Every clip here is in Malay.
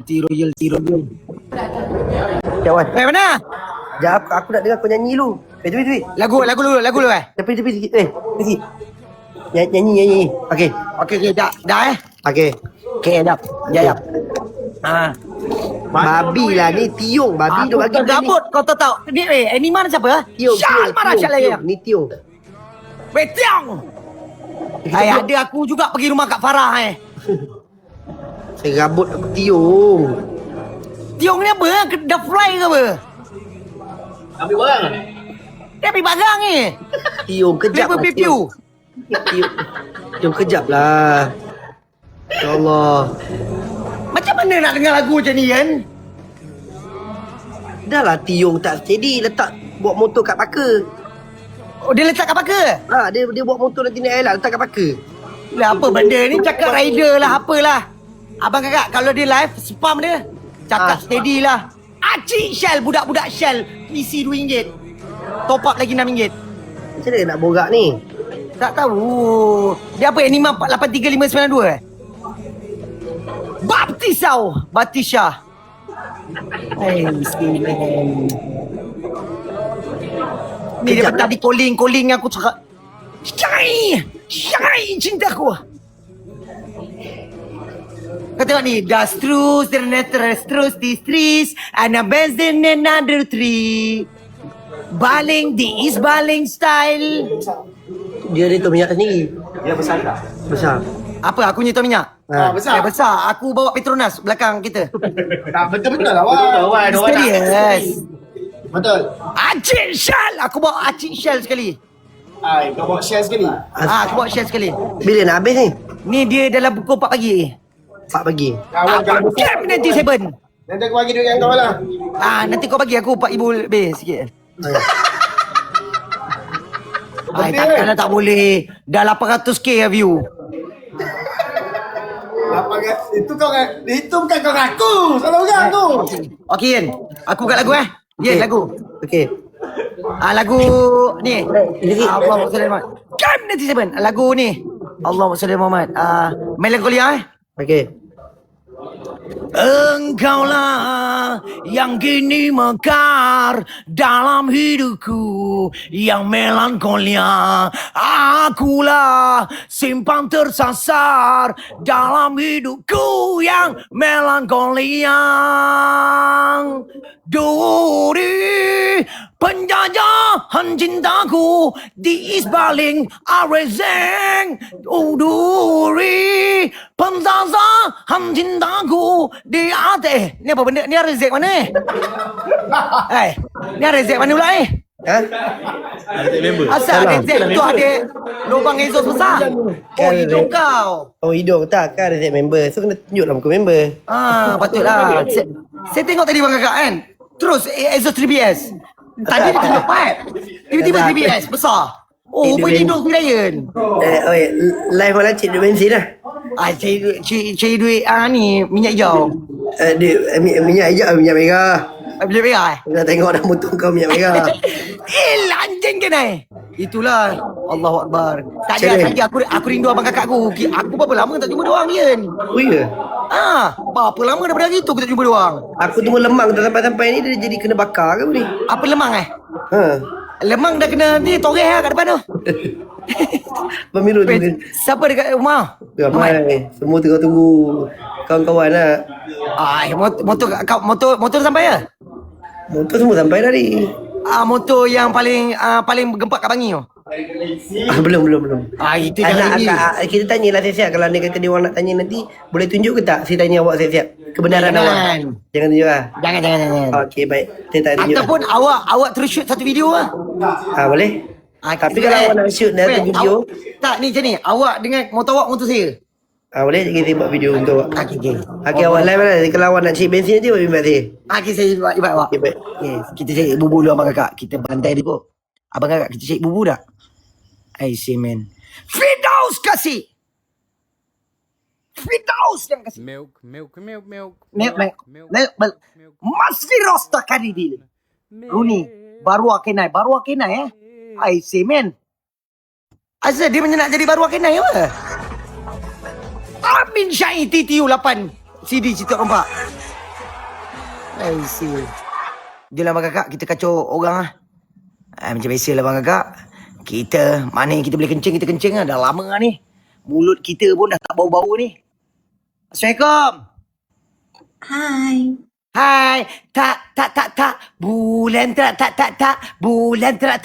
Royalty. Kawan. Mana? Sekejap, aku nak dengar kau nyanyi dulu. Tepi. Lagu dulu Tepi sikit. Tepi. Nyanyi. Okey. Okey, dah Okey. Okey, dah. Jap. Babi lah ni, Tiong. Babi tu bagi gabut kau tahu. Ni ni mana siapa? Tiong. Syal mana Syal lagi? Ni Tiong. Tiong. Ada aku juga pergi rumah Kak Farah Saya rabut aku Tiong. Tiong ni apa? Dah fly ke apa? Ambil barang. Dia ambil barang ni. Tiong kejap lah. Tiong kejap lah. Ya Allah. Macam mana nak dengar lagu macam ni kan? Dah lah Tiong tak steady. Letak buat motor kat Paka. Oh, dia letak kat Paka? Dia buat motor nanti naik elak. Letak kat Paka. Lah apa benda ni? Cakap rider lah apalah. Abang kakak kalau dia live spam dia. Cakap steady lah. Acik Shell, budak-budak Shell isi RM2. Top up lagi RM6. Macam mana nak borak ni? Tak tahu. Dia apa? Anima 83592 Batisha. Hai, miskin. Ni dia tadi calling aku cakap. Syai cintaku. Kau tengok ni. Das terus and a best in another tree. Baling, this baling style. Dia tu minyak sendiri. Dia besar tak? Besar. Apa aku nyetor minyak? Besar. Besar. Aku bawa Petronas belakang kita. Tak betul lah awak. Serius. Betul. Acik Shell. Aku bawa Acik Shell sekali. Kau bawa share sekali. Aku bawa Shell sekali. Bila nak habis ni? Ni dia dalam pukul 4 pagi. 4 pagi. Kawan kalau besar. Camp 97. Nanti aku bagi duit dengan kau lah. Nanti kau bagi aku 4,000 lebih sikit. Takkan tak boleh. Dah 800k view. Itu bukan kau ngaku. Salah orang tu. Okey Yen. Aku kat lagu Yen lagu. Okey. Lagu ni. Allahumma salli Muhammad. Camp 97. Lagu ni. Allahumma salli Muhammad. Melancholia Okey. Engkaulah yang kini mekar dalam hidupku yang melankolia. Akulah simpan tersasar dalam hidupku yang melankolia. Duri penjajahan cintaku di isbaling arezeng. Duri penjajahan cintaku di hati. Ni apa benda? Ni arezeng mana ni arezeng mana pula Asal arezeng tu ada lubang exhaust besar. Oh hidung kau. Oh hidung tak kan ada member. So kena tunjuklah muka member. Patutlah. Saya tengok tadi bang kakak kan. Terus exhaust 3BS. Tadi dia tunjuk pipe. Tiba-tiba 3BS besar. Oh, rupanya hidung Giant. Live malam cik duit bensin lah. Cari duit ni minyak hijau. Minyak hijau, minyak merah. Minyak merah Nak tengok dah motor kau minyak merah. Anjing ke ni? Itulah. Allahu Akbar. Tak ada lagi aku rindu abang kakak aku. Aku berapa lama tak jumpa dia orang Ian. Oh ya? Berapa lama daripada hari tu kita jumpa dia orang. Aku tunggu lemang tak sampai-sampai ni dia jadi kena bakar ke apa ni? Apa lemang Ha. Lemang dah kena ni toreh kat depan tu. Pemilu tu. Siapa dekat rumah? Ramai. Semua tengah tunggu kawan-kawan lah. Motor sampai ya? Motor semua sampai dah ni. Motor yang paling gempak kat Bangi tu. Belum. Itu jangan ini. Kita tanyalah siap-siap. Kalau ni kata dia orang nak tanya nanti, boleh tunjuk ke tak? Saya tanya awak siap-siap. Kebenaran awak. Jangan tunjuk lah. Jangan. Okey, baik. Saya tak tunjuk. Ataupun awak terus shoot satu video lah. Boleh? Tapi kalau awak nak shoot satu video. Tak, ni macam ni. Awak dengan motor awak, motor saya. Boleh kita buat video untuk awak. Okey, awak live mana? Kalau awak nak cek bensin nanti, awak bimbang saya. Okey, saya invite awak. Okey, baik. Kita cari bubur dulu abang kakak. Kita bantai dia kot. Abang kakak, kita cari bubur tak? I say man. Firdaus kasih. Firdaus yang kasih. Milk. Mas Firoz tak kari dia. Runi. Baru akenai I say man. Asal dia nak jadi baru akenai apa? Amin Syahid TTU 8 CD Cita Rompak. I see. Dia lah abang kakak, kita kacau orang lah. Macam biasa lah abang kakak. Kita, mana yang kita boleh kencing, kita kencing lah. Dah lama lah ni. Mulut kita pun dah tak bau-bau ni. Assalamualaikum. Hai. Hai, tak, bulan tak, bulan tak,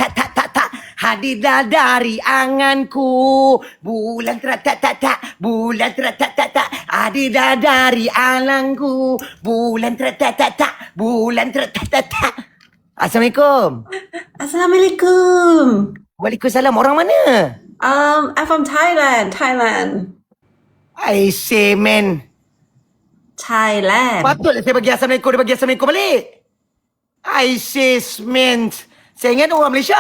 hadirlah dari anganku. Bulan tak, bulan tak, hadirlah dari alangku. Bulan tak, bulan tak. Assalamualaikum. Assalamualaikum. Waalaikumsalam. Orang mana? I'm from Thailand. I say, man. Thailand. Patutlah saya bagi Assalamualaikum, dia bagi Assalamualaikum balik. I say, man. Saya ingat orang Malaysia.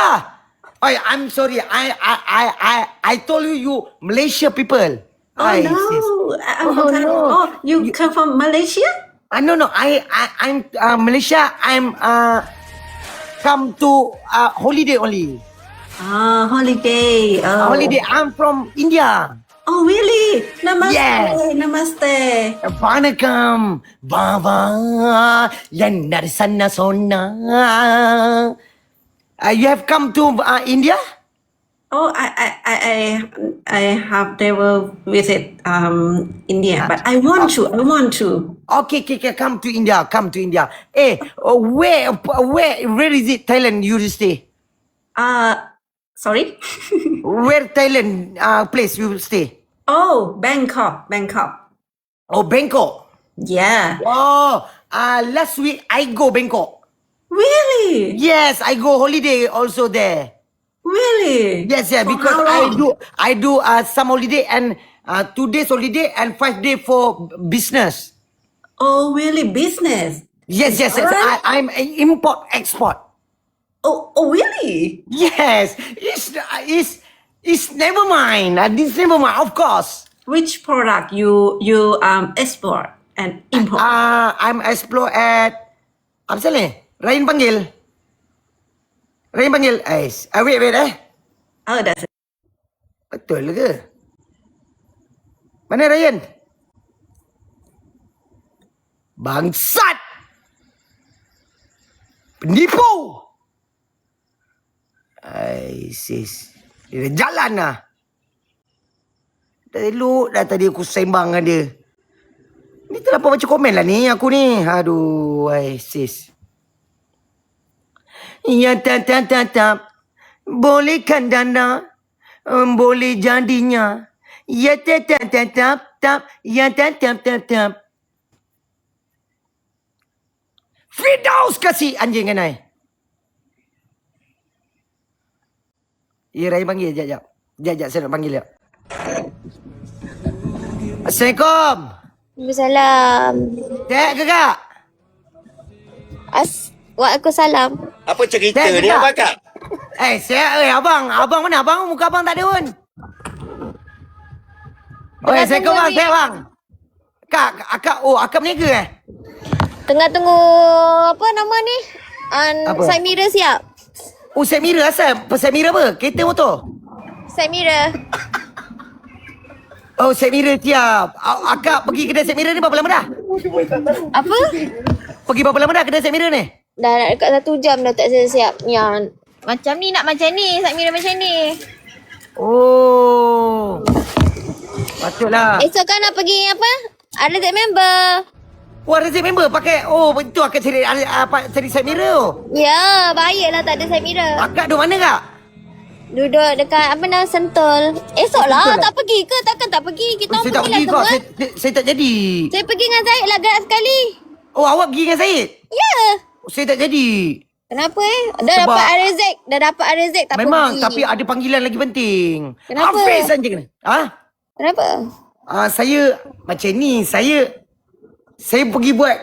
Oh, I'm sorry. I told you Malaysia people. Oh no, I'm from Thailand. no. Oh, you come from Malaysia? No. I'm Malaysia. I'm come to holiday only. Holiday. Oh. Holiday. I'm from India. Oh, really? Namaste. Yes. Namaste. Vanakkam, Baba, Yanar Sana Sona. You have come to India? Oh, I have never visit India, but I want to. Okay, come to India. Where is it? Thailand you stay? Sorry. Where Thailand place you stay? Oh, Bangkok. Oh, Bangkok. Yeah. Oh, last week I go Bangkok. Really? Yes, I go holiday also there. Really? Yes, For because how long? I do some holiday and 2 days holiday and 5 days for business. Oh, really? Business? Yes. Alright. I'm import export. Oh, really? Yes, it's never mind. It's never mind, of course. Which product you export and import? I'm explore at apa salah ni? Ryan panggil. Wait. Oh, that's it. Betul ke? Mana Ryan? Bangsat! Penipu! Sis. Dia dah jalan lah. Dah elok dah tadi aku sembang dengan dia. Ni terlalu baca komen lah ni aku ni. Aduh, sis. Ya tak. Bolehkan dana. Boleh jadinya. Ya tak. Ya tak. Firdaus kasih anjing kan ai. Ya, Raya panggil. Sekejap, saya nak panggil dia. Assalamualaikum. Waalaikumsalam. Tek ke kak? Waalaikumsalam. Apa cerita Tek ke ni kak? abang kak? Abang mana? Abang, muka abang tak ada pun. Assalamualaikum bang, Tek bang. Akak berniaga Tengah tunggu apa nama ni? Apa? Side mirror siap. Set mirror asal? Set mirror apa? Kereta motor? Side mirror. Set mirror siap. Akak pergi kedai set mirror ni berapa lama dah? Apa? Pergi berapa lama dah kedai set mirror ni? Dah nak dekat 1 jam dah tak siap. Yang macam ni nak macam ni. Side mirror macam ni. Oh. Patutlah. Esok kan nak pergi apa? Ada tak member? Ada set member pakai. Betul akak cari set mirror tu. Ya, bahaya lah tak ada side mirror. Akak duduk mana kak? Duduk dekat apa nama Sentul. Esok lah Sentul tak pergi ke? Takkan tak pergi. Kita Saya orang tak pergi pergi lah kak. semua. Saya tak jadi. Saya pergi dengan Zaid lah gerak sekali. Awak pergi dengan Syed? Ya. Saya tak jadi. Kenapa Dah Sebab- dapat Arizek. tak Memang, pergi. tapi ada panggilan lagi penting. Kenapa? Hafiz anjing ni. Kenapa? Saya macam ni. Saya pergi buat.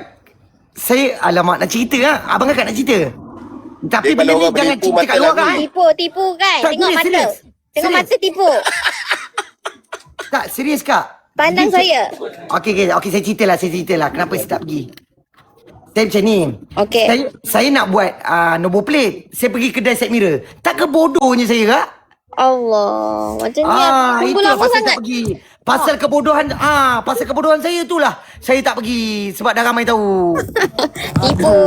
Alamak nak cerita lah. Abang kakak nak cerita. Tapi Dia benda kalau ni orang jangan menipu cerita kat mata luar lagu. kan. Tipu kan. Tak, Tengok serius, mata. serius. Tengok Serius. mata tipu. Tak, serius kak. Pandang saya. Okey, saya ceritalah. Kenapa saya tak pergi. Saya macam ni. Okey. Saya nak buat nombor plate. Saya pergi kedai set mirror. Tak ke bodohnya saya kak? Allah. Macam ni Itu tunggu lama pasal sangat. tak pergi. Pasal kebodohan pasal kebodohan saya itulah saya tak pergi sebab dah ramai tahu. Tipu.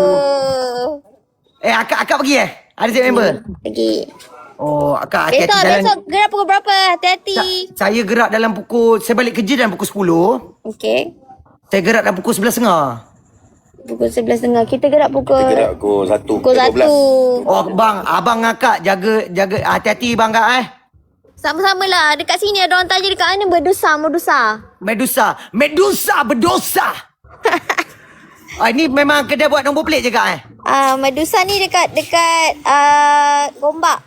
Akak pergi Ada set member? Pergi. Oh, akak hati-hati Besok, jalan. besok gerak pukul berapa? Hati-hati. Saya gerak dalam saya balik kerja dalam pukul 10. Okey. Saya gerak dalam pukul 11.30. Pukul 11.30. Kita gerak pukul... Gerak pukul 1. Pukul 1. Oh, bang, abang akak jaga hati-hati bang kak Sama-sama lah. Dekat sini ada orang tanya dekat mana berdosa. Medusa berdosa. Ini memang kedai buat nombor plate je kak Medusa ni dekat Gombak.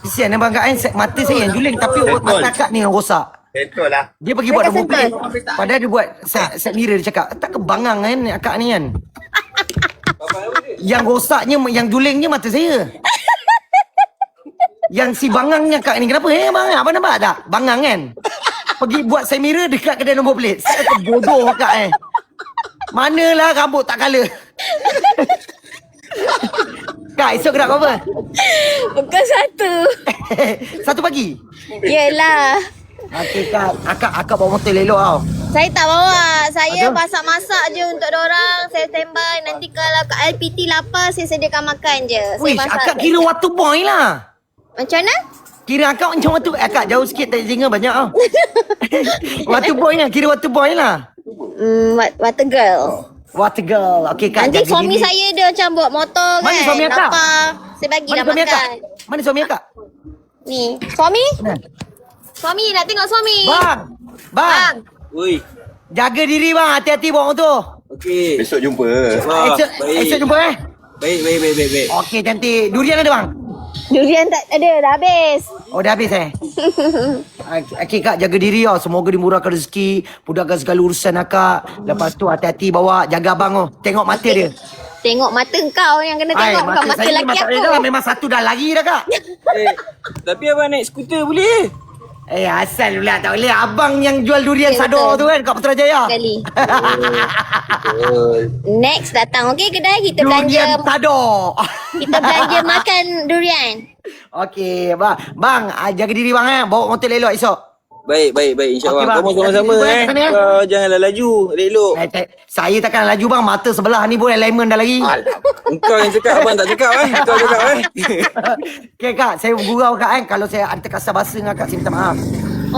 Kesian abang kak mata saya yang juling tapi mata akak ni yang rosak. Betul lah. Dia pergi buat Dekat nombor plate. Sentul. Padahal dia buat set mirror. Dia cakap tak kebangang kan akak ni kan. Yang rosaknya, yang julingnya mata saya. Yang si bangangnya kak ni kenapa? Bang, abang nampak tak? Bangang kan? Pergi buat set mirror dekat kedai nombor plate. Saya bodoh kak Manalah rambut tak colour. Kak, esok gerak berapa? Pukul 1. 1 pagi? Yelah. Okey kak, akak bawa motor elok tau. Saya tak bawa. Saya Aduh. masak-masak je untuk dorang. Saya standby. Nanti kalau kat LPT lapar, saya sediakan makan je. Saya Wish, masak. akak kira water boy lah. Macam mana? Kira akak macam water. Akak jauh sikit tak singa banyak tau. Water boy lah, kira water boy lah. Water girl. Water girl. Okey kak, Nanti jaga suami diri. saya dia macam bawa motor kan. Mana suami akak? Lapar. Saya bagilah Mana suami akak? makan. Mana suami akak? Ni. Suami? Mana? Suami, nak tengok suami. Bang. Oi. Jaga diri bang, hati-hati bawa motor. Okey. Besok jumpa. Esok jumpa Baik. Okey cantik. Durian ada bang? Durian tak ada, dah habis. Oh dah habis Okey kak, jaga diri tau. Semoga dimurahkan rezeki, mudahkan segala urusan akak. Lepas tu hati-hati bawa, jaga abang tu. Tengok mata dia. Tengok mata kau yang kena tengok, bukan mata saya laki memang tak aku. boleh dah. Memang satu dah lari dah kak. Tapi abang naik skuter boleh? Asal pula tak boleh. Abang yang jual durian Ya, Sador betul. tu kan kat Putrajaya. Sekali. Next datang, okey kedai kita Durian belanja. Sador. Kita belanja makan durian. Okey bang. Bang, jaga diri bang bawa motor elok esok. Baik. InsyaAllah. Okey, bang. Kamu sama-sama Jumpa kat sana, Kau janganlah laju. Elok. Saya takkan laju bang. Mata sebelah ni pun alignment dah lagi. Engkau yang cakap, abang tak cakap Kau cakap Okey kak, saya gurau kak kalau saya ada kasar bahasa dengan kak, saya minta maaf.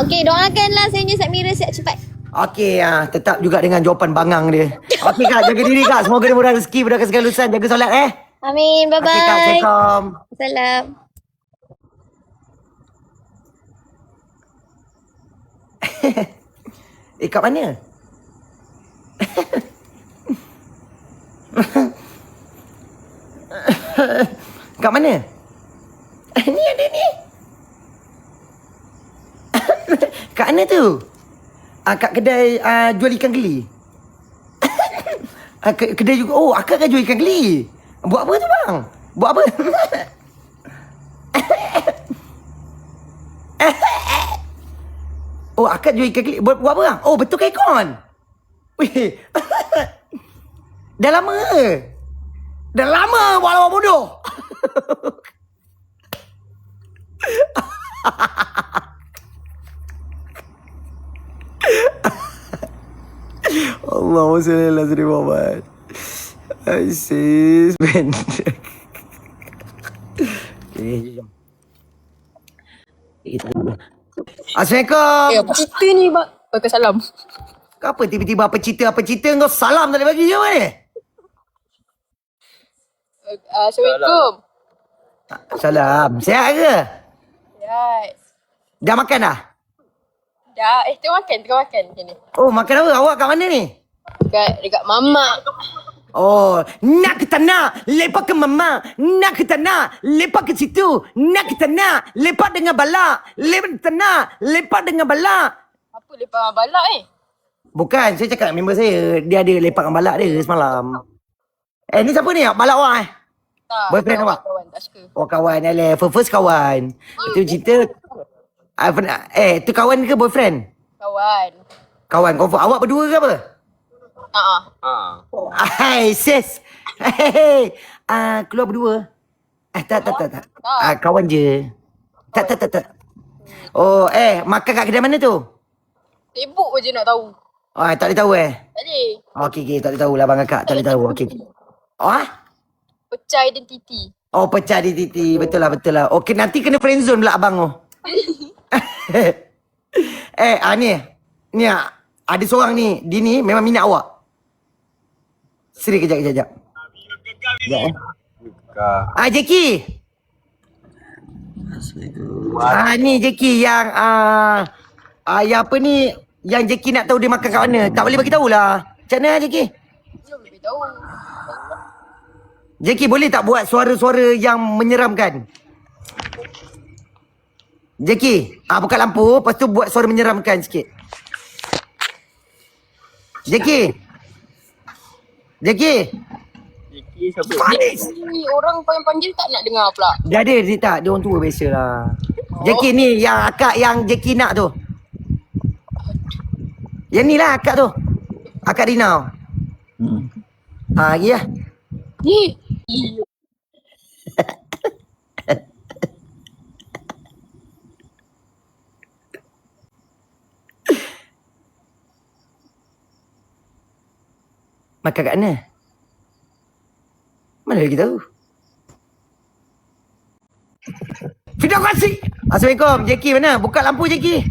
Okey, doakanlah saya punya set mirror siap cepat. Okey, tetap juga dengan jawapan bangang dia. Okey kak, jaga diri kak. Semoga dia murah rezeki, mudahkan segala urusan. Jaga solat Amin, bye-bye. Okey kak, Assalamualaikum. Salam. Kat mana? Kat mana? Ni ada ni. Kat mana tu? Kat kedai jual ikan geli. Kedai juga. Oh, akak kan jual ikan geli. Buat apa tu bang? Buat apa? Oh, akak jual ikan geli. Buat apa bang? Oh, betul ke ikon? Wih. Dah lama. Dah lama buat lawak bodoh. Allahumma salli ala sayyidina Muhammad. Aisyah ben. Assalamualaikum. Apa cerita ni, Mak? Waalaikumsalam. Apa tiba-tiba apa cerita kau salam tak boleh bagi je mana? Assalamualaikum. Salam. Sihat ke? Yes. Dah makan dah? Dah, tengah makan macam ni. Oh, makan apa? Awak kat mana ni? Dekat Mama. Oh, nak ke tanah, lepak ke mama. Nak ke tanah, lepak ke situ. Nak ke tanah, lepak dengan bala. Lepak ke tanah, lepak dengan bala. Apa lepas balak ni? Bukan, saya cakap member saya. Dia ada lepak dengan balak dia semalam. Ni siapa ni? Balak awak Tak. Boyfriend awak? Kawan tak suka. Oh, kawan. First kawan. Itu cerita. Tu kawan ke boyfriend? Kawan. Kawan, confirm. Awak berdua ke apa? Hai, sis. Hey. Keluar berdua? Tak. Kawan je. Tak. Oh, makan kat kedai mana tu? Sibuk je nak tahu. Tak boleh tahu Tak boleh. Okey, tak boleh tahu lah bang kakak. Tak boleh tahu. Okey. Pecah identiti. Pecah di titi. Betul lah. Okey, nanti kena friendzone pula abang tu. Ni ada seorang ni, dia ni memang minat awak. Seri kejap. Sekejap Jackie. Ni Jackie yang yang apa ni, yang Jackie nak tahu dia makan kat mana. Tak boleh bagi tahulah. Macam mana Jackie? Belum lebih tahu. Jackie boleh tak buat suara-suara yang menyeramkan? Jackie, buka lampu, lepas tu buat suara menyeramkan sikit. Jackie. Jackie siapa? Ni orang panggil tak nak dengar pula. Dia ada, dia tak. Dia orang tua biasalah. Jackie ni yang akak yang Jackie nak tu. Yang ni lah akak tu. Akak Rinau. Ya. Ni. Makan kat mana? Mana lagi tahu? Terima kasih. Assalamualaikum. Jackie mana? Buka lampu Jackie.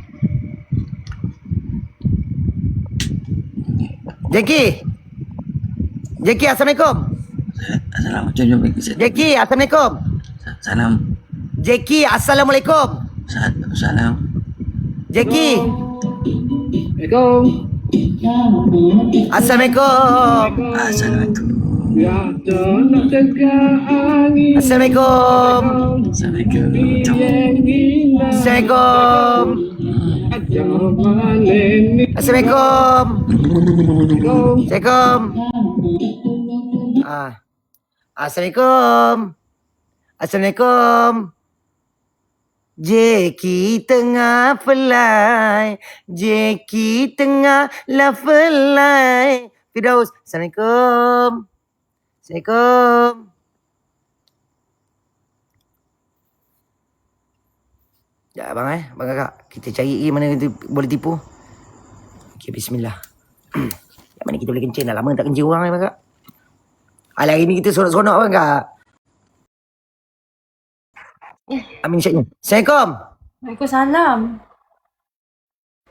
Jackie. Assalamualaikum. Assalamualaikum. Jackie, Assalamualaikum. Salam. Jackie, Assalamualaikum. Salam. Jackie. Assalamualaikum. Assalamualaikum. Assalamualaikum. Assalamualaikum. Assalamualaikum. Assalamualaikum. Jackie tengah fly. Jackie tengah lah fly. Firdaus. Assalamualaikum. Ya abang abang kakak. Kita cari mana kita boleh tipu. Okay, bismillah. Yang mana kita boleh kencing. Dah lama tak kencing orang abang kakak. Hari ni kita sonok-sonok abang kakak. Amin syaknya. Assalamualaikum. Waalaikumsalam.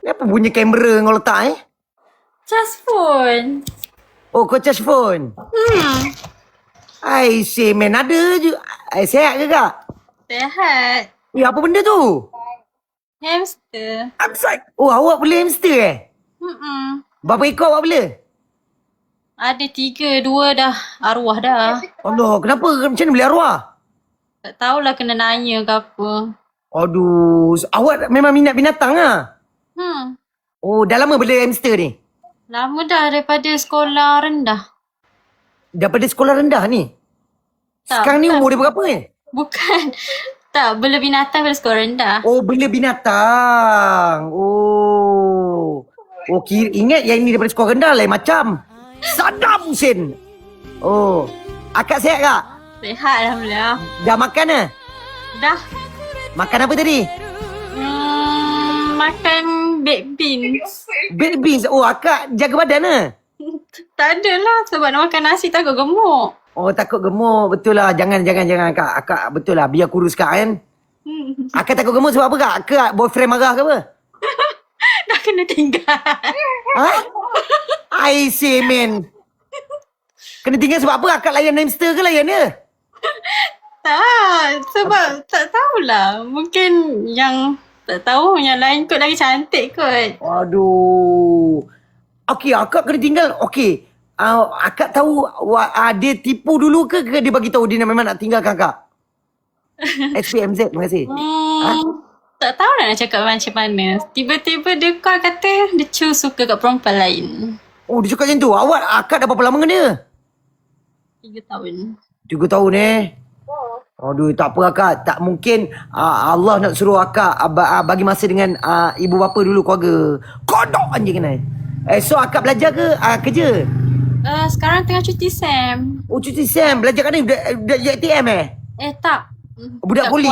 Kenapa bunyi kamera kau letak Just phone. Kau charge phone? I say man, ada je. Sihat ke kak? Sehat. Apa benda tu? Hamster. Awak beli hamster Berapa ekor awak beli? Ada 3, 2 dah. Arwah dah. Allah, kenapa? Macam mana beli arwah? Tak tahulah kena nanya ke apa. Aduh, awak memang minat binatang lah? Dah lama beli hamster ni? Lama dah daripada sekolah rendah. Daripada sekolah rendah ni? Tak, Sekarang ni bukan. umur dia berapa ni? Bukan. Tak, bela binatang pada sekolah rendah. Bela binatang. Ingat yang ni daripada sekolah rendah lain macam. Saddam Hussein. Akak sihat kak? Sehat alhamdulillah. Dah makan ke? Dah. Makan apa tadi? Makan baked beans. Baked beans. Akak jaga badan ke? Tak adalah sebab nak makan nasi takut gemuk. Takut gemuk. Betul lah. Jangan kak. Akak betul lah. Biar kurus kak kan. Akak takut gemuk sebab apa kak? Akak boyfriend marah ke apa? Dah kena tinggal. I say man. Kena tinggal sebab apa? Akak layan hamster ke layan dia? Tak. Sebab tak tahulah. Mungkin yang tak tahu yang lain kot lagi cantik kot. Aduh. Okey, akak kena tinggal. Okey. Akak tahu dia tipu dulu ke dia bagi tahu dia memang nak tinggalkan akak? SPMZ, terima kasih. Tak tahu nak cakap macam mana. Tiba-tiba dia call kata dia suka kat perempuan lain. Dia cakap macam tu. Akak dah berapa lama dengan dia? 3 tahun. 3 tahun Aduh, tak apa akak. Tak mungkin Allah nak suruh akak bagi masa dengan ibu bapa dulu keluarga. Kodok anjing kena. So akak belajar ke kerja? Sekarang tengah cuti SEM. Cuti SEM. Belajar kat ni? Budak JTM Tak. Budak poli?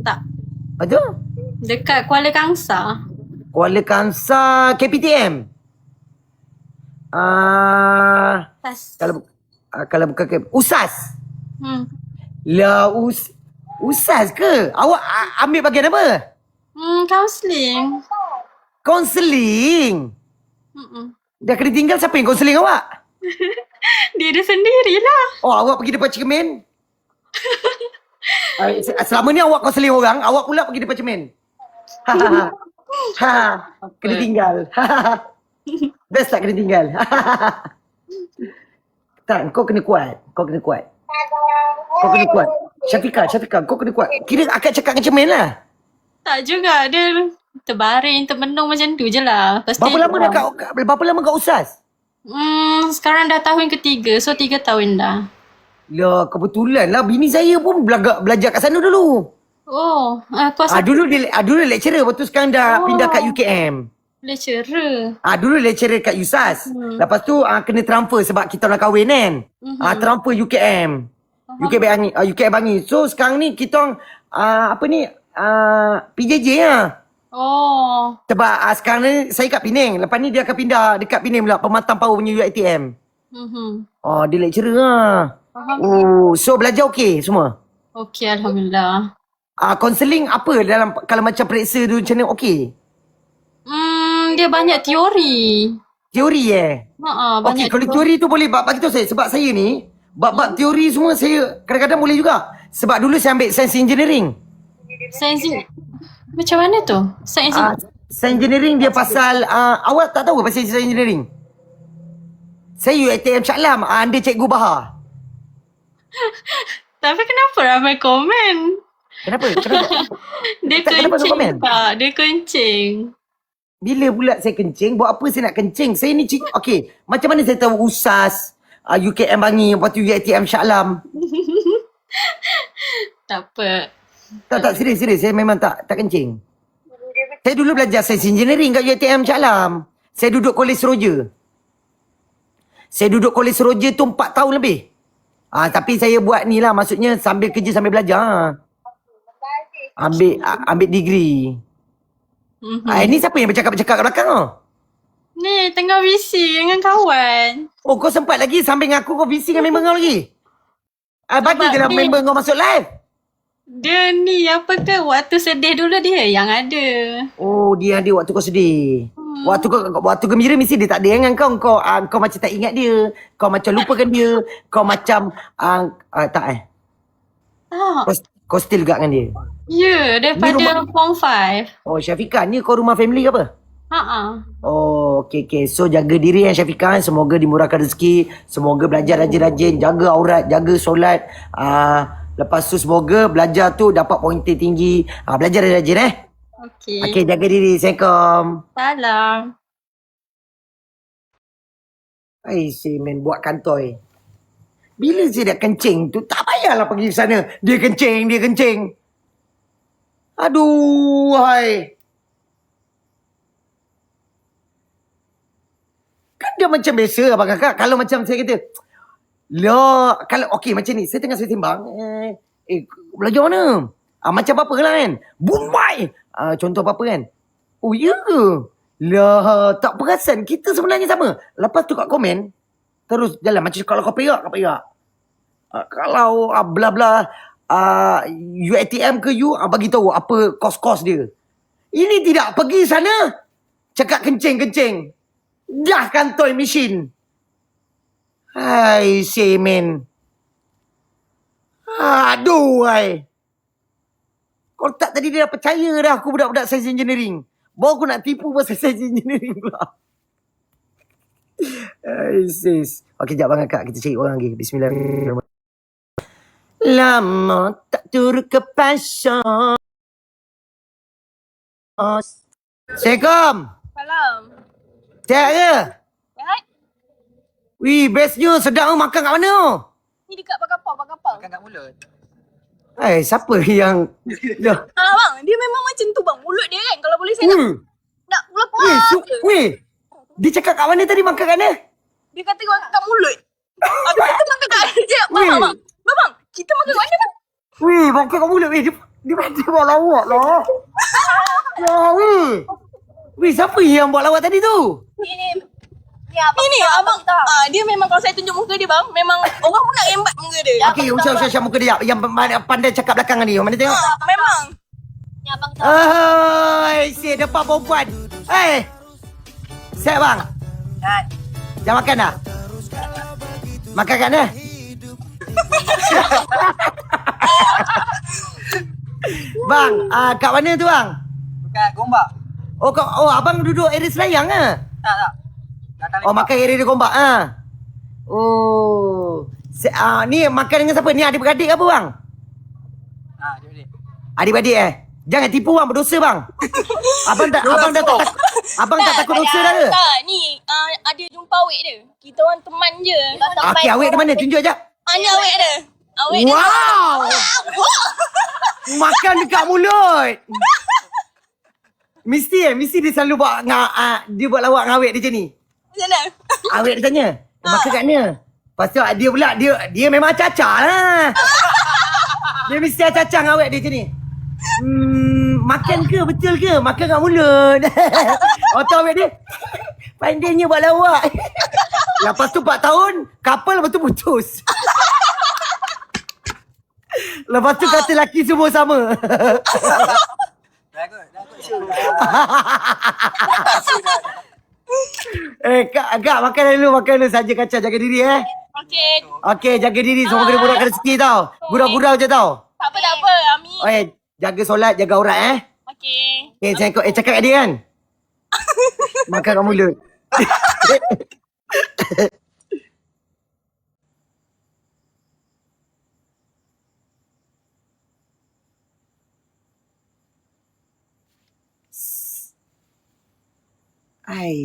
Tak. Betul? Dekat Kuala Kangsar. Kuala Kangsar KPTM. Pas. Kalau bukan USAS. Lah USAS ke? Awak ambil bagian apa? Counselling. Kaunseling. Dah kena tinggal siapa yang kaunseling awak? Dia sendirilah. Oh, awak pergi depan cermin? Selama ni awak kaunseling orang, awak pula pergi depan cermin. Kena tinggal. Best tak kena tinggal? Tak, kau kena kuat. Kau kena kuat. Syafiqah, kau kena kuat. Kira akak cakap dengan cermin lah. Tak juga, dia terbaring, termenung macam tu je lah. Pasti Berapa lama kat USAS? sekarang dah tahun ketiga, so 3 tahun dah. Ya, kebetulan lah. Bini saya pun belajar kat sana dulu. Oh, kuasa Dulu lecturer, lepas tu sekarang dah pindah kat UKM. lecturer. Dulu lecturer kat USAS. Lepas tu kena transfer sebab kita nak kahwin kan. Transfer UKM. UKM Bangi. So sekarang ni kita PJJ lah. Oh. Sebab sekarang ni saya kat Penang. Lepas ni dia akan pindah dekat Penang pula. Pematang Power punya UiTM. Dia lecturer lah. Oh, so belajar okey semua? Okey, Alhamdulillah. Counselling apa dalam kalau macam periksa tu macam mana okey? Dia banyak teori. Teori Banyak okey, kalau teori tu boleh bagi tahu saya. Sebab saya ni, bab teori semua saya kadang-kadang boleh juga. Sebab dulu saya ambil science engineering. Sains macam mana tu? Sains Science engineering dia pasal, awak tak tahu pasal science engineering? Saya UiTM Shah Alam, anda Cikgu Bahar. Tapi kenapa ramai komen? Kenapa? Dia Kenapa kencing komen? tak? Dia kencing. Bila pula saya kencing? Buat apa saya nak kencing? Saya ni okey, macam mana saya tahu USAS, UKM Bangi, lepas tu UiTM Shah Alam? Tak apa. Tak serius. Saya memang tak kencing. Saya dulu belajar Science Engineering kat UiTM Shah Alam. Saya duduk Kolej Seroja. Tu 4 tahun lebih. Tapi saya buat ni lah, maksudnya sambil kerja sambil belajar. Ambil degree. Ini siapa yang bercakap-cakap kat belakang tu? Ni tengah VC dengan kawan. Oh, kau sempat lagi sambil ngaku kau VC dengan member kau lagi? Bagi je lah ni- member kau masuk live. Dia ni apa ke? Waktu sedih dulu dia yang ada. Oh, dia ada waktu kau sedih. Waktu gembira mesti dia tak ada dengan kau. Kau macam tak ingat dia. Kau macam lupakan dia. Kau macam tak Kau still dekat dengan dia. Ya, daripada form 5. Oh, Syafiqah, ni kau rumah family ke apa? Oh, okey. So, jaga diri yang Syafiqah. Semoga dimurahkan rezeki. Semoga belajar rajin-rajin. Jaga aurat, jaga solat. Lepas tu semoga belajar tu dapat pointer tinggi. Belajar rajin-rajin Okey, jaga diri. Assalamualaikum. Salam. Main buat kantoi. Bila saya dah kencing tu, tak payahlah pergi sana. Dia kencing. Aduh, hai. Kan dia macam biasa abang kakak. Kalau macam saya kata, kalau okey macam ni, saya tengah sembang. Belajar mana? Macam apa lah kan? Bombay! Contoh apa kan? Oh, ya ke? Lah, tak perasan. Kita sebenarnya sama. Lepas tu kat komen, terus jalan. Macam kalau kau perak. Kalau bla-bla UiTM ke you, bagi tahu apa kos-kos dia. Ini tidak. Pergi sana, cakap kencing. Dah kantoi mesin. Hai, semen. Aduh, hai. Kalau tak tadi dia dah percaya dah aku budak-budak science engineering. Baru aku nak tipu pasal science engineering pula. Hai, sis. Okey, jap bang kakak. Kita cari orang lagi. Bismillahirrahmanirrahim. Lama tak turut ke pasar. Assalamualaikum. Salam. Sihat ke? Sihat? Wih, bestnya. Sedap tu makan kat mana tu? Ni dekat Pakapau. Makan kat mulut. Siapa yang... Dah. Bang, dia memang macam tu bang. Mulut dia kan, kalau boleh saya nak lapar je. Weh, dia cakap kat mana tadi makan kat mana? Dia kata kat mulut. Kita makan kat sekejap. Bang, kita makan kat mana bang? Weh, makan kat mulut. Weh, dia macam buat lawak lah. Ya, weh. Weh, siapa yang buat lawak tadi tu? Ni abang. Ini abang. Dia memang kalau saya tunjuk muka dia bang, memang orang pun nak rembat muka dia. Okey, usah muka dia. Yang pandai cakap belakang ni. Mana tengok? Memang. Ni abang tahu. Si depan perempuan. Set bang. Dah makan dah? Makan kat mana? Bang, kat mana tu bang? Dekat Gombak. Abang duduk area Selayang ke? Tak. Datang Makan area di Gombak ni makan dengan siapa? Ni adik-beradik ke apa bang? Jadi. Adik-beradik Jangan tipu bang, berdosa bang. Abang tak takut dosa dah ke? Tak, ni ada jumpa awek dia. Kita orang teman je. Okey, awet di mana? Tunjuk jap. Ni awek dia. Awek dia. Wow! Makan dekat mulut. Mesti dia selalu buat dia buat lawak dengan awet dia macam ni. Macam mana? Awet dia tanya, makan kat mana? Lepas tu dia pula, dia memang acah-acah lah. Dia mesti acah-acah dengan awet dia macam ni. Makan ke? Betul ke? Makan kat mulut. Otak awet dia, pandainya buat lawak. Lepas tu 4 tahun, couple lepas tu putus. Lepas tu kata laki semua sama. Kak, makan dulu saja kaca, jaga diri Okey, jaga diri, semua kena murahkan rezeki tau. Gurau-gurau je tau. Tak apa. Amin. Jaga solat, jaga aurat Okey. Cakap kat dia kan. Makan kat mulut.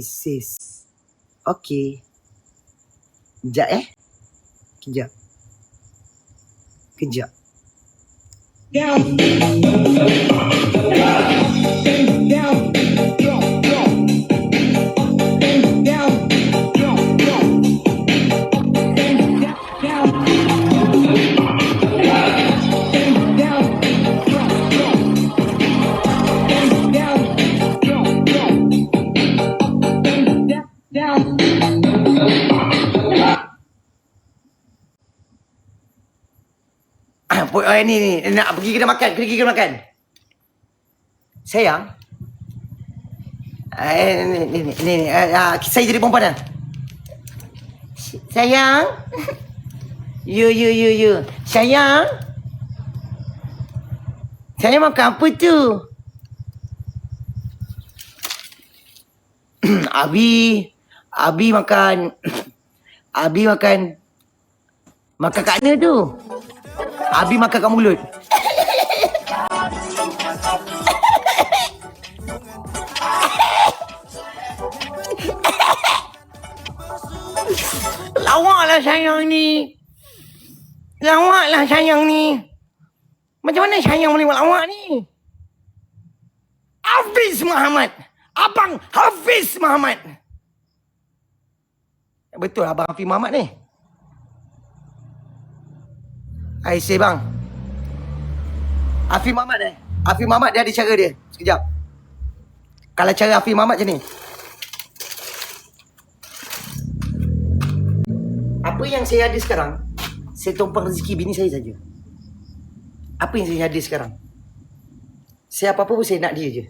Sis. Okey. Kejap. Ni nak pergi kena makan. Sayang. Ni. Saya jadi perempuan dah. Sayang. You. Sayang. Sayang makan apa tu? Abi makan. Makan kat mana tu? Abi makan kat mulut. Lawaklah sayang ni. Macam mana sayang boleh buat lawak ni? Hafiz Muhammad. Abang Hafiz Muhammad. Betul Abang Hafiz Muhammad ni. I say bang. Hafiz Muhammad dia ada cara dia. Sekejap. Kalau cara Hafiz Muhammad macam ni. Apa yang saya ada sekarang, saya tumpang rezeki bini saya saja. Apa yang saya ada sekarang, saya apa-apa pun saya nak dia je.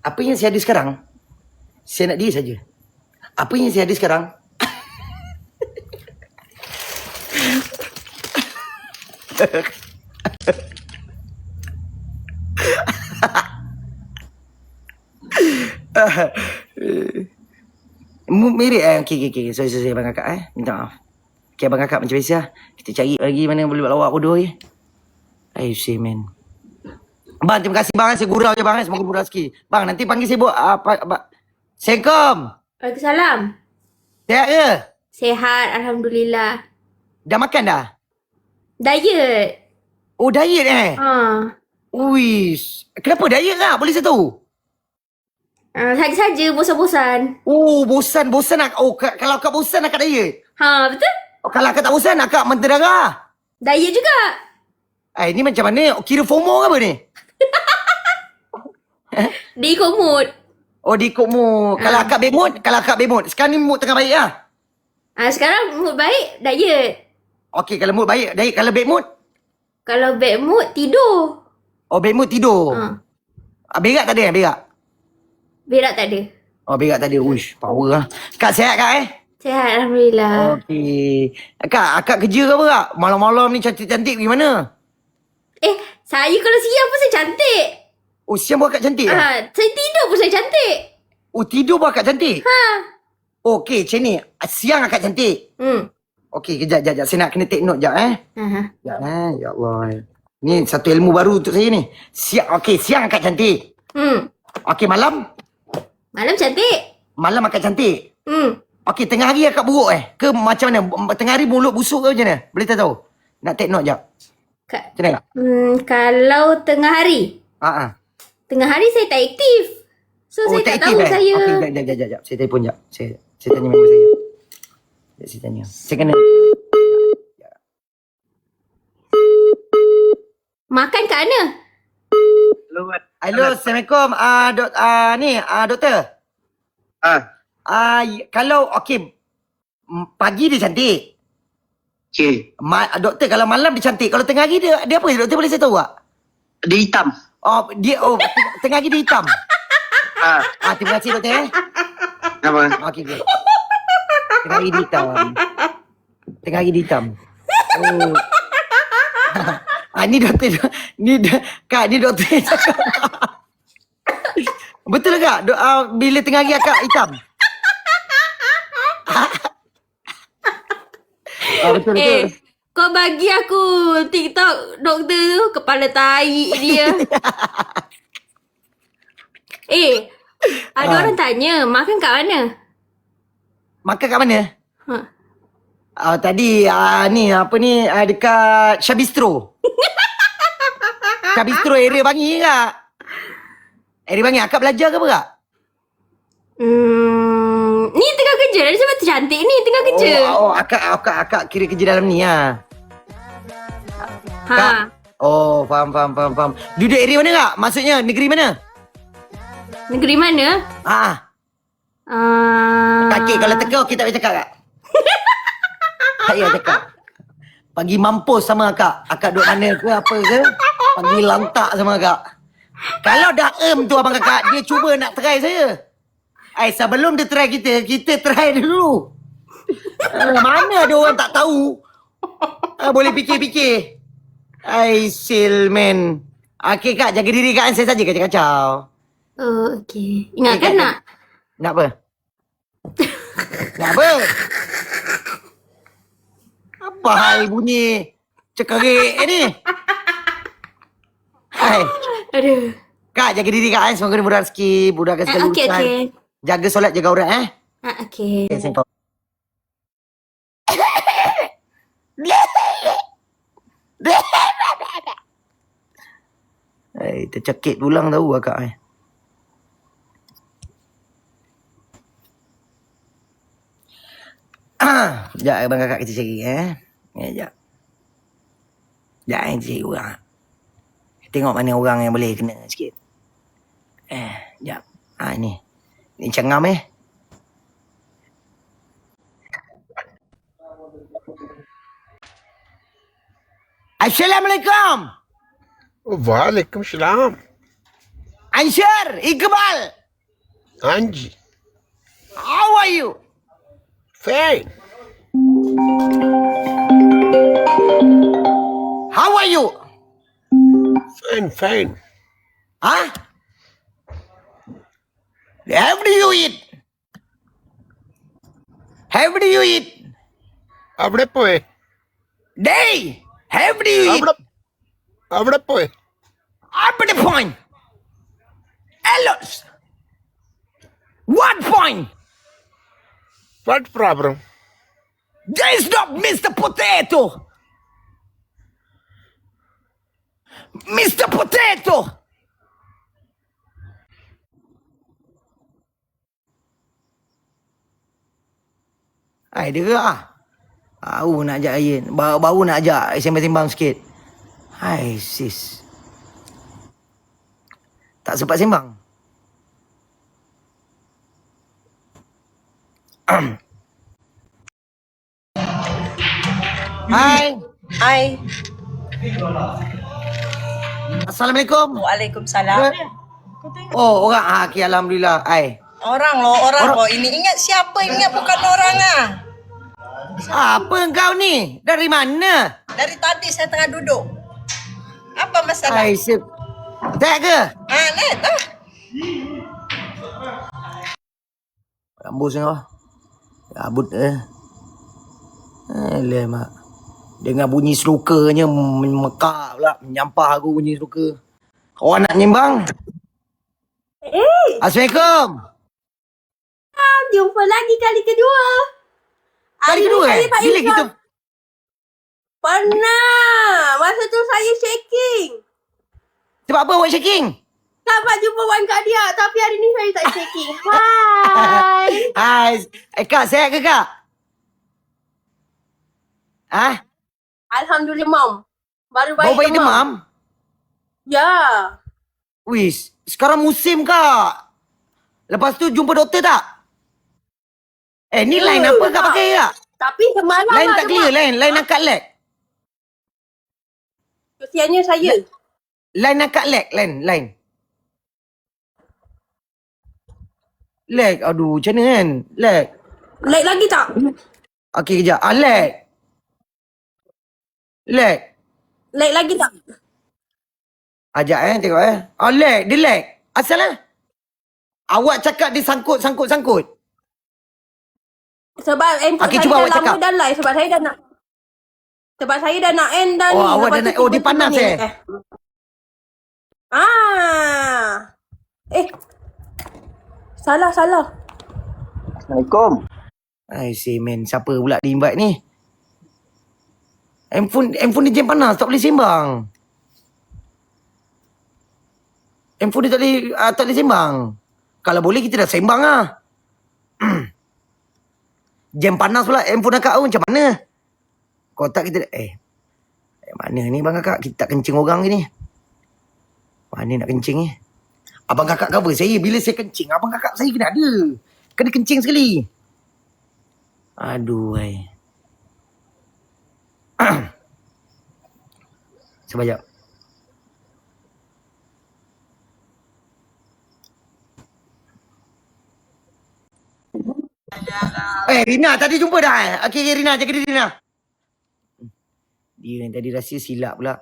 Apa yang saya ada sekarang, saya nak dia saja. Apa yang saya ada sekarang, mirip okey. Sorry abang kakak minta maaf. Okey abang kakak macam biasa. Kita cari lagi mana boleh buat lawak bodoh je. I say man. Bang terima kasih bang, saya gurau je bang, semoga murah rezeki. Bang nanti panggil saya buat apa. Assalamualaikum. Waalaikumsalam. Sihat ke? Sehat, alhamdulillah. Dah makan dah? Diet. Oh diet Uish. Kenapa diet lah? Boleh saya tahu? Saja-saja bosan-bosan. Oh bosan nak. Oh kalau akak bosan akak diet. Betul? Oh, kalau akak tak bosan akak mentera darah. Diet juga. Ini macam mana? Kira FOMO ke apa ni? Dia ikut mood. Oh, dia ikut mood. Kalau akak bad mood, Sekarang ni mood tengah baik lah. Sekarang mood baik, diet. Okey, kalau mood baik, kalau bad mood? Kalau bad mood, tidur. Oh, bad mood tidur. Berak tak ada berak? Berak tak ada. Oh, berak tak ada. Uish, power lah. Kak sihat kak Sihat, Alhamdulillah. Okey. Akak kerja ke apa kak? Malam-malam ni cantik-cantik pergi mana? Saya kalau siang pun saya cantik. Oh, siang pun akak cantik Saya tidur pun saya cantik. Oh, tidur pun akak cantik? Okey, macam ni. Siang akak cantik. Okey, kejap. Saya nak kena take note sekejap Sekejap Ya Allah. Ni satu ilmu baru untuk saya ni. Siang akak cantik. Okey, malam? Malam cantik. Malam akak cantik? Okey, tengah hari akak buruk Ke macam mana? Tengah hari mulut busuk ke macam mana? Boleh tahu? Nak take note sekejap. Macam mana kak? Kalau tengah hari. Tengah hari saya tak aktif. So saya tak tahu saya. Okey, sekejap. Saya telefon sekejap. Saya tanya member saya. Saya tanya. Saya kena. Makan kat mana? Hello, Assalamualaikum. Doktor. Kalau pagi dia cantik. Okey. Doktor, kalau malam dia cantik. Kalau tengah hari dia apa? Doktor boleh saya tahu tak? Dia hitam. Tengah hari dia hitam. Terima kasih doktor Apa? Okey. Tengah hari dia hitam. Oh. Ni doktor. Ni doktor yang cakap. Betul ke? Bila tengah hari akak hitam? Betul. Kau bagi aku TikTok doktor tu, kepala tahi dia. Ada orang tanya, makan kat mana? Makan kat mana? Tadi dekat Syabistro. Syabistro area Bangi kak. Area Bangi. Akak belajar ke apa kak? Ni tengah kerja. Dia macam cantik ni tengah kerja. Akak kira kerja dalam ni lah. Kak. Faham. Duduk area mana kak? Maksudnya negeri mana? Negeri mana? Kaki kalau teka okey tak boleh cakap kak. Tak payah cakap. Pagi mampus sama akak. Akak duduk mana ke apa ke? Pagi lantak sama akak. Kalau dah tu abang kakak, dia cuba nak try saya. Sebelum dia try kita try dulu. Mana ada orang tak tahu. Boleh fikir-fikir. Sil man. Okey kak, jaga diri kak. Saya saja kacau-kacau. Okey. Ingatkan nak? Nak apa? Nak apa? Apa hal bunyi cekerik ni? Hai. Aduh. Kak, jaga diri kak. Semoga murah rezeki. Mudahkan segala urusan. Okey. Jaga solat, jaga aurat Okey. Saya tercekik tulang tahu akak Sekejap abang kakak kita cari Sekejap kita cari orang. Tengok mana orang yang boleh kena sikit. Sekejap. Ni cengam Assalamualaikum. Waalaikumsalam. Ansar, Iqbal. Anji. How are you? Fine. How are you? Fine. Huh? How do you eat? അവിടെ പോയെ Day, how do you eat? അവിടെ പോയെ Up the point. Ellos. What point? What problem? There is not Mr. Potato. Mr. Potato. Dia gerak baru nak ajak Ayin. Baru nak ajak sembang-sembang sikit. Hai sis. Tak sempat sembang. Hai. Hai. Assalamualaikum. Waalaikumsalam. Oh, orang. Okey, alhamdulillah. Hai. Orang lo. Ini ingat siapa? Ingat bukan orang ah. Apa kau ni? Dari mana? Dari tadi saya tengah duduk. Apa masalah? Hai, sip. Tak ke? Net ah. Rambut sana. Rambut Alah, mak. Dengar bunyi snookernya mekak pula. Menyampah aku bunyi snooker. Awak nak nyembang? Assalamualaikum. Jumpa lagi kali kedua. Kali Hari ni kedua saya tak Bila ingat. kita Pernah. Masa tu saya shaking. sebab apa awak shaking? Dapat jumpa Wan Kak Dia. Tapi hari ni saya tak shaking. Hai. Hai. Kak, sihat ke kak? Alhamdulillah, Mam. Baru Baru baik baik demam? Ya. Wis, sekarang musim kak. Lepas tu jumpa doktor tak? Ni line apa kak pakai kak? Tapi semalam Line tak ada clear, Mak. line angkat lag. Kesiannya saya. Line angkat lag, line. Lag, aduh macam mana kan? Lag. Like lagi tak? Okey kejap, lag. Lag. Like lagi tak? Ajak tengok lag, dia lag. Asal lah? Awak cakap dia sangkut. Sebab handphone Okey, saya cuba dah awak lama cakap. dah live. Sebab saya dah nak end dah Oh, ni. awak Lepas dah tu nak- oh, dia tiba-tiba panas, ni. Salah. Assalamualaikum. Ai semen, siapa pula dia invite ni? Handphone dia jam panas, tak boleh sembang. Handphone dia tak boleh sembang. Kalau boleh kita dah sembang lah. Jam panas pula handphone akak tu macam mana? Kalau tak kita mana ni bang kakak? Kita tak kencing orang ke ni? Mana nak kencing ni? Abang kakak cover saya. Bila saya kencing, abang kakak saya kena ada. Kena kencing sekali. Aduh, Sekejap. Rina tadi jumpa dah Okey, Rina, jaga diri Rina. Dia yang tadi rasa silap pula.